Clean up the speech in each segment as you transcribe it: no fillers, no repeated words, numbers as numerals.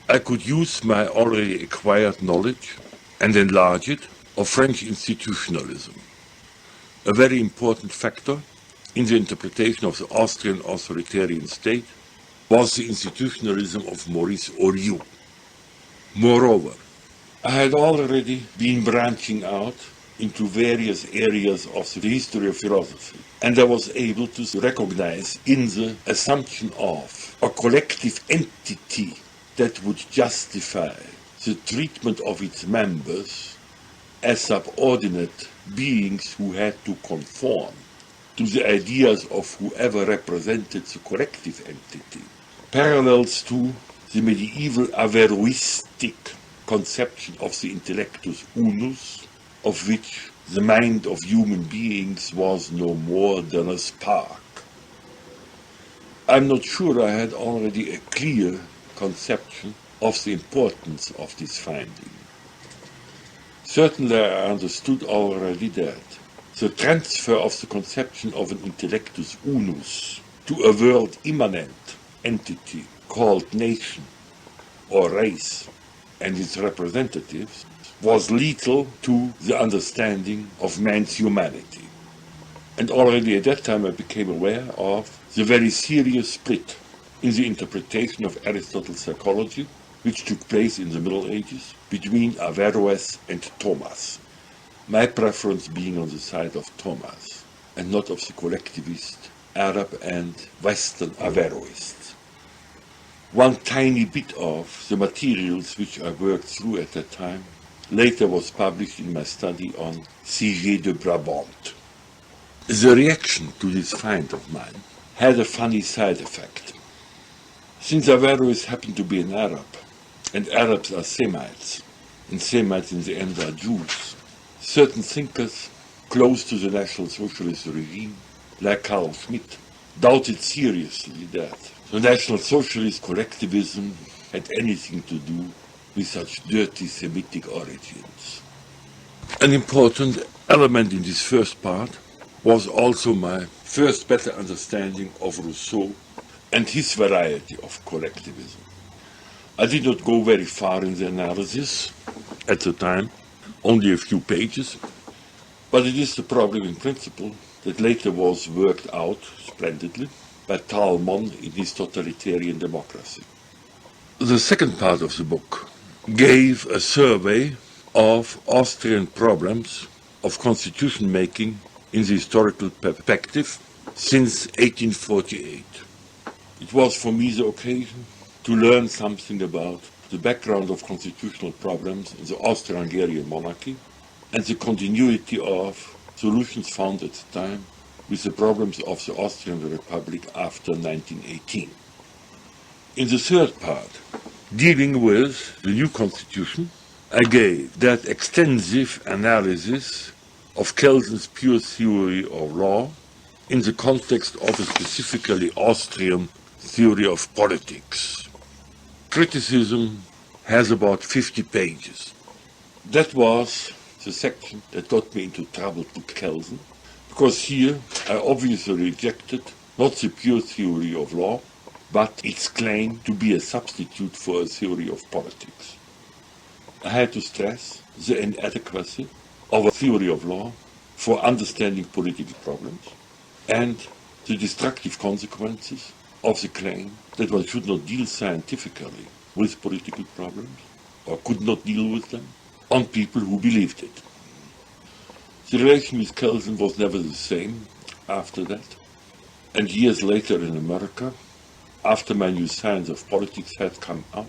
I could use my already acquired knowledge and enlarge it of French institutionalism, a very important factor in the interpretation of the Austrian authoritarian state was the institutionalism of Maurice Oriou. Moreover, I had already been branching out into various areas of the history of philosophy, and I was able to recognize in the assumption of a collective entity that would justify the treatment of its members as subordinate beings who had to conform to the ideas of whoever represented the collective entity, parallels to the medieval Averroistic conception of the intellectus unus, of which the mind of human beings was no more than a spark. I'm not sure I had already a clear conception of the importance of this finding. Certainly I understood already that the transfer of the conception of an intellectus unus to a world-immanent entity called nation or race and its representatives was lethal to the understanding of man's humanity. And already at that time I became aware of the very serious split in the interpretation of Aristotle's psychology, which took place in the Middle Ages between Averroist and Thomas, my preference being on the side of Thomas and not of the collectivist Arab and Western Averroists. One tiny bit of the materials which I worked through at that time later was published in my study on Siget de Brabant. The reaction to this find of mine had a funny side effect. Since Averroist happened to be an Arab, and Arabs are Semites, and Semites in the end are Jews, certain thinkers close to the National Socialist regime, like Carl Schmitt, doubted seriously that the National Socialist collectivism had anything to do with such dirty Semitic origins. An important element in this first part was also my first better understanding of Rousseau and his variety of collectivism. I did not go very far in the analysis at the time, only a few pages, but it is the problem in principle that later was worked out splendidly by Talmon in his Totalitarian Democracy. The second part of the book gave a survey of Austrian problems of constitution making in the historical perspective since 1848. It was for me the occasion to learn something about the background of constitutional problems in the Austro-Hungarian monarchy and the continuity of solutions found at the time with the problems of the Austrian Republic after 1918. In the third part, dealing with the new constitution, I gave that extensive analysis of Kelsen's pure theory of law in the context of a specifically Austrian theory of politics. Criticism has about 50 pages. That was the section that got me into trouble with Kelsen, because here I obviously rejected not the pure theory of law, but its claim to be a substitute for a theory of politics. I had to stress the inadequacy of a theory of law for understanding political problems and the destructive consequences of the claim that one should not deal scientifically with political problems or could not deal with them on people who believed it. The relation with Kelsen was never the same after that, and years later in America, after my new Science of Politics had come out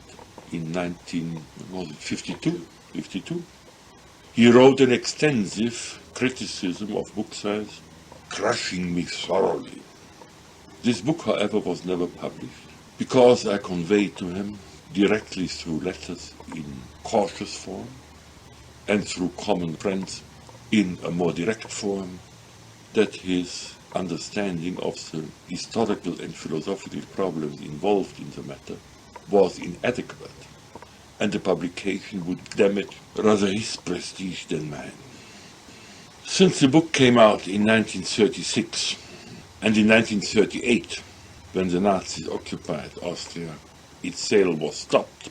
in 1952, he wrote an extensive criticism of book size, crushing me thoroughly. This book, however, was never published because I conveyed to him directly through letters in cautious form and through common friends in a more direct form that his understanding of the historical and philosophical problems involved in the matter was inadequate, and the publication would damage rather his prestige than mine. Since the book came out in 1936, and in 1938, when the Nazis occupied Austria, its sale was stopped,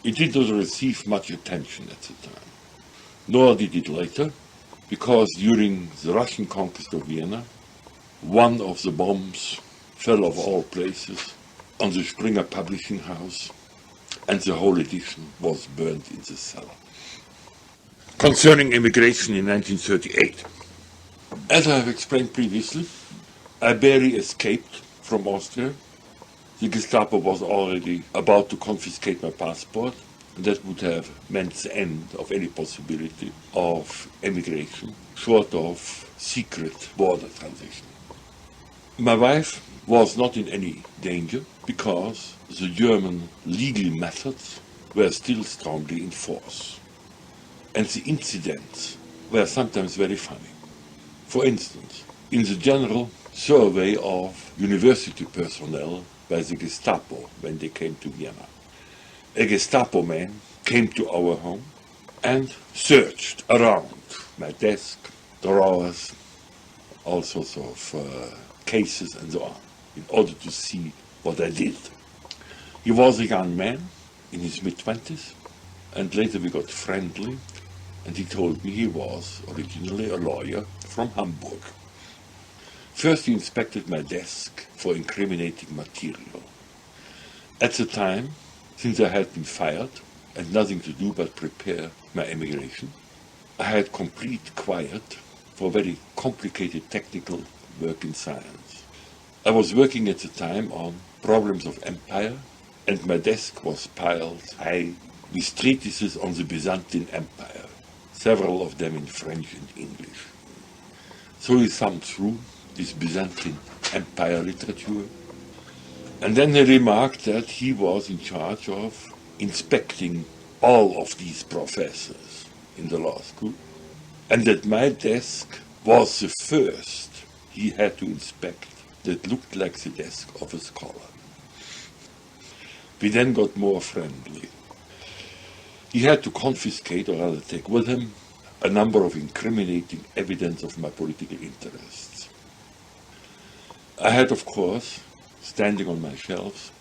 It did not receive much attention at the time, nor did it later, because during the Russian conquest of Vienna, one of the bombs fell of all places on the Springer publishing house, and the whole edition was burned in the cellar. Concerning immigration in 1938, as I have explained previously, I barely escaped from Austria. The Gestapo was already about to confiscate my passport, and that would have meant the end of any possibility of emigration, short of secret border transition. My wife was not in any danger because the German legal methods were still strongly in force. And the incidents were sometimes very funny. For instance, in the general survey of university personnel by the Gestapo when they came to Vienna, a Gestapo man came to our home and searched around my desk, drawers, all sorts of cases and so on, in order to see what I did. He was a young man in his mid-20s, and later we got friendly, and he told me he was originally a lawyer from Hamburg. First he inspected my desk for incriminating material. At the time, since I had been fired and nothing to do but prepare my emigration, I had complete quiet for very complicated technical work in science. I was working at the time on problems of empire, and my desk was piled high with treatises on the Byzantine Empire, several of them in French and English. So he thumbed through this Byzantine Empire literature, and then he remarked that he was in charge of inspecting all of these professors in the law school, and that my desk was the first he had to inspect that looked like the desk of a scholar. We then got more friendly. He had to confiscate, or rather take with him, a number of incriminating evidence of my political interests. I had, of course, standing on my shelves,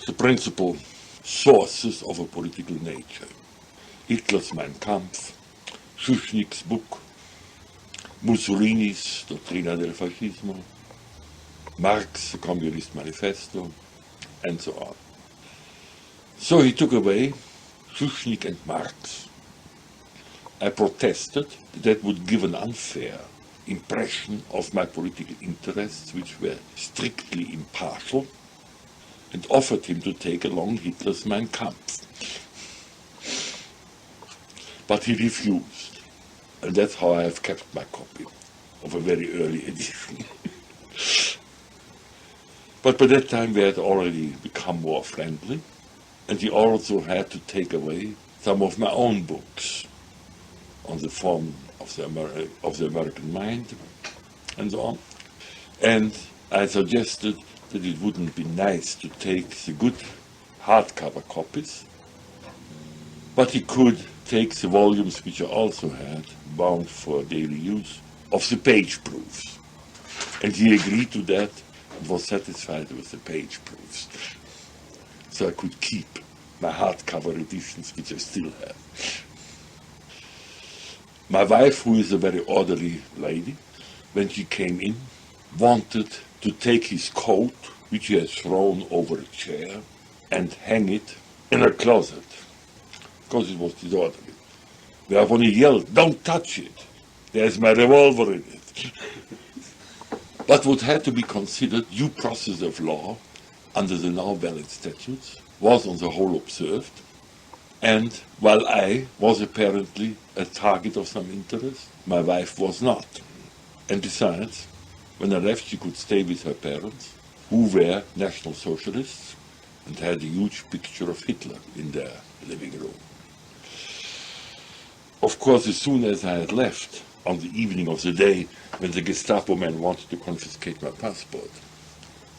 the principal sources of a political nature. Hitler's Mein Kampf, Schuschnigg's book, Mussolini's Dottrina del Fascismo, Marx' The Communist Manifesto, and so on. So he took away Schuschnigg and Marx. I protested that would give an unfair impression of my political interests, which were strictly impartial, and offered him to take along Hitler's Mein Kampf. But he refused, and that's how I have kept my copy of a very early edition. But by that time we had already become more friendly, and he also had to take away some of my own books on the form of the American mind, and so on. And I suggested that it wouldn't be nice to take the good hardcover copies, but he could take the volumes which I also had, bound for daily use, of the page proofs. And he agreed to that and was satisfied with the page proofs. So I could keep my hardcover editions, which I still have. My wife, who is a very orderly lady, when she came in, wanted to take his coat, which he had thrown over a chair, and hang it in a closet, because it was disorderly. Whereupon he yelled, "Don't touch it! There's my revolver in it." But what had to be considered due process of law under the now valid statutes was on the whole observed, and while I was apparently a target of some interest, my wife was not. And besides, when I left, she could stay with her parents, who were National Socialists and had a huge picture of Hitler in their living room. Of course, as soon as I had left, on the evening of the day when the Gestapo man wanted to confiscate my passport,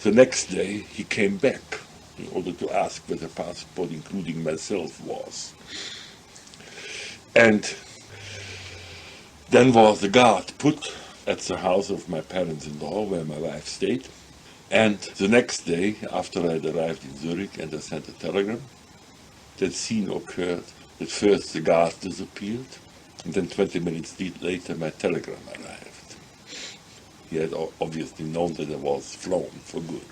the next day he came back in order to ask where the passport, including myself, was. And then was the guard put at the house of my parents-in-law, where my wife stayed. And the next day, after I had arrived in Zurich and I sent a telegram, that scene occurred that first the gas disappeared, and then 20 minutes later my telegram arrived. He had obviously known that I was flown for good.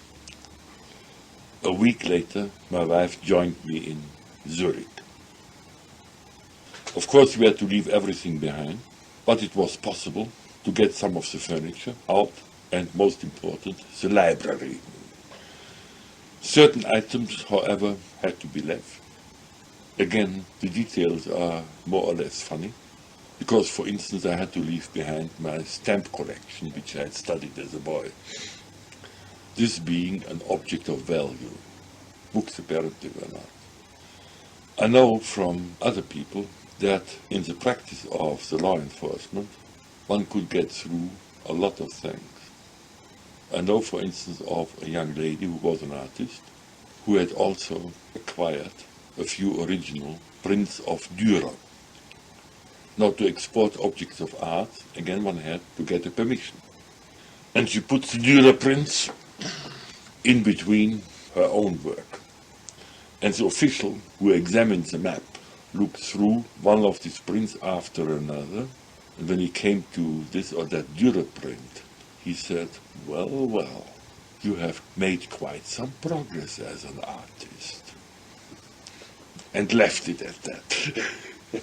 A week later, my wife joined me in Zurich. Of course, we had to leave everything behind, but it was possible to get some of the furniture out, and most important, the library. Certain items, however, had to be left. Again, the details are more or less funny, because, for instance, I had to leave behind my stamp collection, which I had studied as a boy. This being an object of value. Books apparently were not. I know from other people that in the practice of the law enforcement, one could get through a lot of things. I know, for instance, of a young lady who was an artist, who had also acquired a few original prints of Dürer. Now, to export objects of art, again, one had to get a permission. And she put the Dürer prints in between her own work. And the official who examined the map looked through one of these prints after another, and when he came to this or that Dürer print, he said, well, you have made quite some progress as an artist. And left it at that.